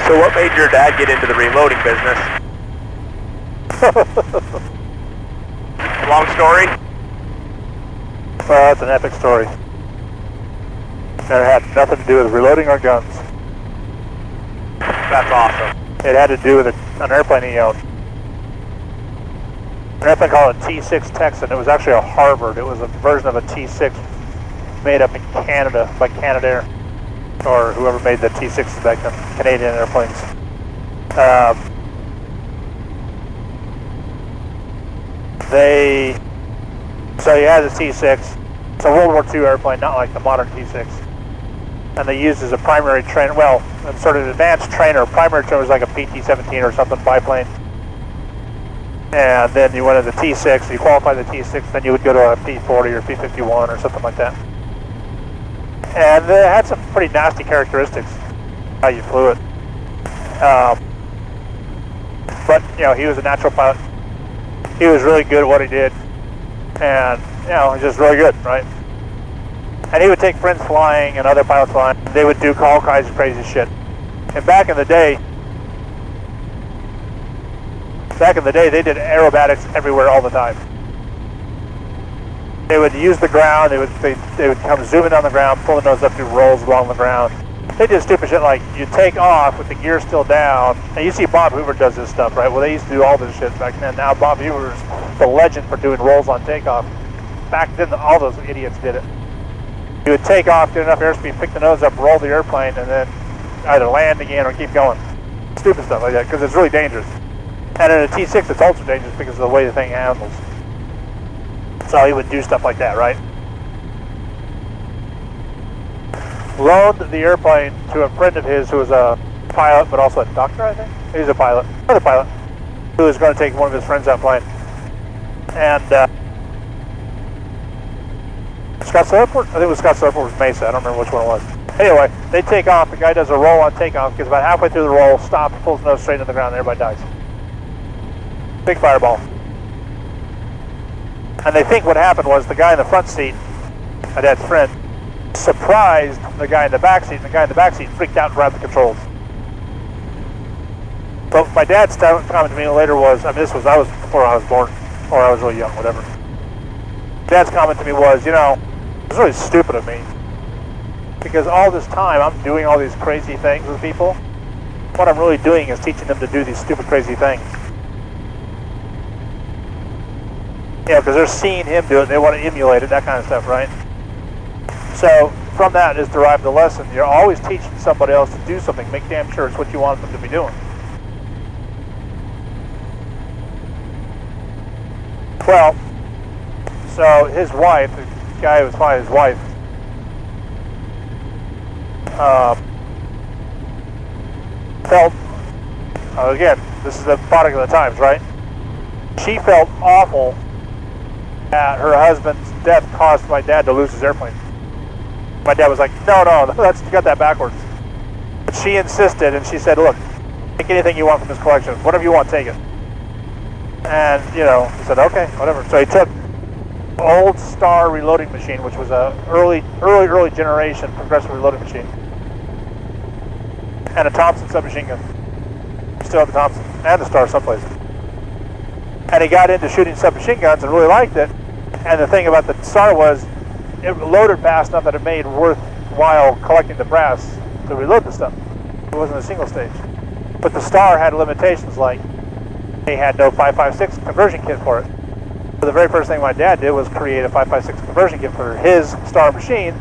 So what made your dad get into the reloading business? Long story? Well, it's an epic story. It had nothing to do with reloading or guns. That's awesome. It had to do with an airplane he owned. An airplane called a T6 Texan. It was actually a Harvard. It was a version of a T6 made up in Canada by Canadair, or whoever made the T6s back then, Canadian airplanes. So he had a T6. It's a World War II airplane, not like the modern T6. And they used as a primary trainer, well, sort of an advanced trainer. Primary trainer was like a PT-17 or something, biplane. And then you went to the T6, you qualified the T6, then you would go to a P-40 or P-51 or something like that. And it had some pretty nasty characteristics, how you flew it. But, you know, he was a natural pilot. He was really good at what he did. And, you know, he's just really good, right? And he would take friends flying and other pilots flying. They would do all kinds of crazy shit. And back in the day, they did aerobatics everywhere all the time. They would use the ground, they would come zooming on the ground, pull the nose up, do rolls along the ground. They did stupid shit like you take off with the gear still down. And you see Bob Hoover does this stuff, right? Well, they used to do all this shit back then. Now Bob Hoover's the legend for doing rolls on takeoff. Back then, all those idiots did it. You would take off, get enough airspeed, pick the nose up, roll the airplane, and then either land again or keep going. Stupid stuff like that, because it's really dangerous. And in a T6, it's also dangerous because of the way the thing handles. So he would do stuff like that, right? Loaned the airplane to a friend of his who was a pilot, but also a doctor, I think. He was a pilot, another pilot, who was going to take one of his friends out flying. And Scottsdale Airport? I think it was Scottsdale Airport, was Mesa. I don't remember which one it was. Anyway, they take off. The guy does a roll on takeoff, gets about halfway through the roll, stops, pulls his nose straight into the ground, and everybody dies. Big fireball. And they think what happened was the guy in the front seat, my dad's friend, surprised the guy in the back seat, and the guy in the back seat freaked out and grabbed the controls. But my dad's comment to me later was, I mean, that was before I was born, or I was really young, whatever. Dad's comment to me was, you know, it was really stupid of me, because all this time I'm doing all these crazy things with people. What I'm really doing is teaching them to do these stupid, crazy things. You know, because they're seeing him do it, they want to emulate it, that kind of stuff, right? So from that is derived the lesson. You're always teaching somebody else to do something. Make damn sure it's what you want them to be doing. Well, so his wife, the guy who was flying his wife, felt, again, this is the product of the times, right? She felt awful that her husband's death caused my dad to lose his airplane. My dad was like, no, that's, you got that backwards. But she insisted, and she said, look, take anything you want from this collection. Whatever you want, take it. And, you know, he said, okay, whatever. So he took old Star reloading machine, which was a early generation progressive reloading machine, and a Thompson submachine gun. Still have the Thompson and the Star someplace. And he got into shooting submachine guns and really liked it. And the thing about the Star was, it loaded fast enough that it made worthwhile collecting the brass to reload the stuff. It wasn't a single stage. But the Star had limitations, like they had no 5.56 conversion kit for it. So the very first thing my dad did was create a 5.56 conversion kit for his Star machine,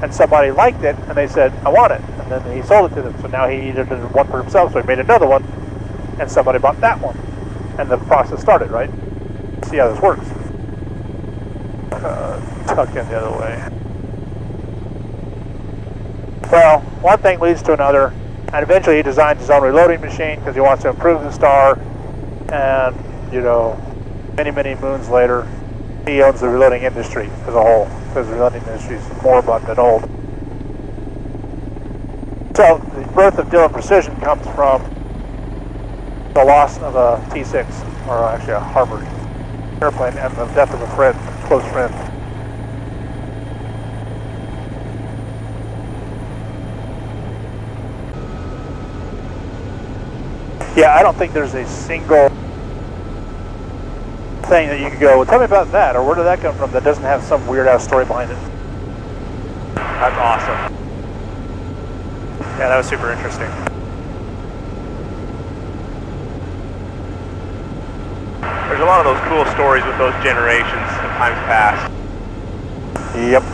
and somebody liked it, and they said, I want it. And then he sold it to them. So now he either did one for himself, so he made another one, and somebody bought that one. And the process started, right? See how this works. Tuck in the other way. Well, one thing leads to another, and eventually he designed his own reloading machine because he wants to improve the Star. And, you know, many moons later, he owns the reloading industry as a whole, because the reloading industry is moribund and old. So the birth of Dillon Precision comes from the loss of a T6, or actually a Harvard airplane, and the death of a friend, a close friend. Yeah, I don't think there's a single thing that you could go, well, tell me about that, or where did that come from, that doesn't have some weird ass story behind it. That's awesome. Yeah, that was super interesting. There's a lot of those cool stories with those generations in times past. Yep.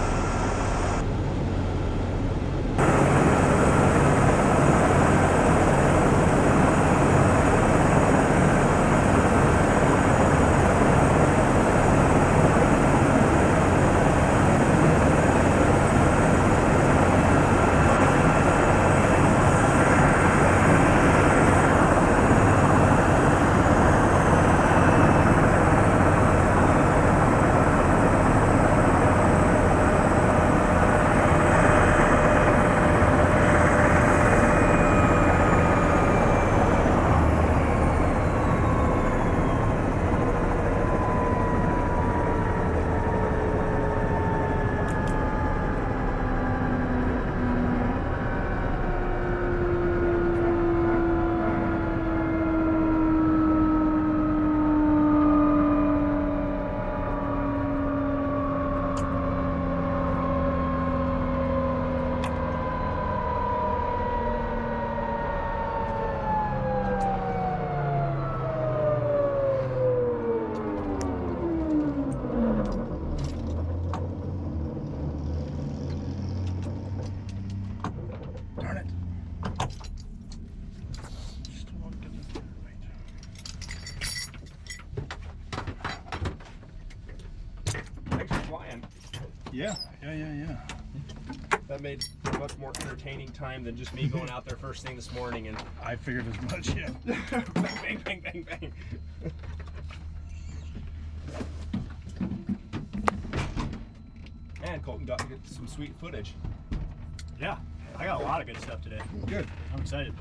Yeah. That made a much more entertaining time than just me going out there first thing this morning and I figured as much, yeah. bang, bang, bang, bang. And Colton got to get some sweet footage. Yeah, I got a lot of good stuff today. Good. I'm excited.